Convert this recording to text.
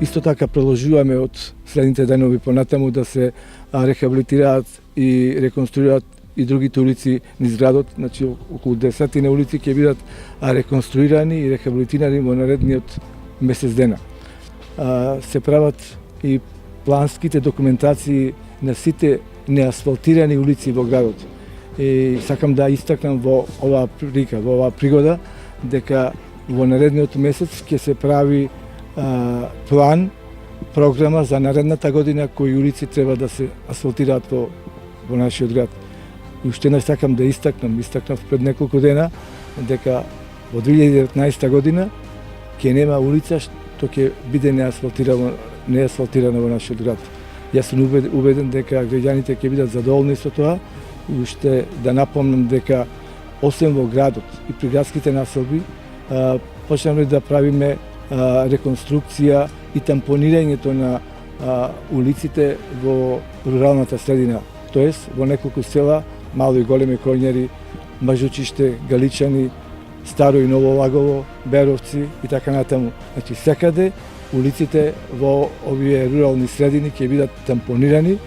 Исто така продолжуваме од следните денови понатаму да се рехабилитираат и реконструираат и другите улици низ градот, значи околу 10 улици ќе бидат реконструирани и рехабилитирани во наредниот месец дена. Се прават и планските документации на сите неасфалтирани улици во градот. И сакам да истакнам во оваа прилика, во оваа пригода, дека во наредниот месец ќе се прави план, програма за наредната година кои улици треба да се асфалтираат во нашиот град. И уште еднаш сакам да истакнав пред неколку дена, дека во 2019 година ќе нема улица што ќе биде неасфалтирана во нашиот град. Јас сум убеден дека граѓаните ќе бидат задоволни со тоа и уште да напомнам дека освен во градот и при градските населби почнавме да правиме реконструкција и тампонирањето на улиците во руралната средина, тоест во неколку села, мало и големи Кроњари, Мажучиште, Галичани, Старо и Ново Лагово, Беровци и така натаму. Значи секаде улиците во овие рурални средини ќе бидат тампонирани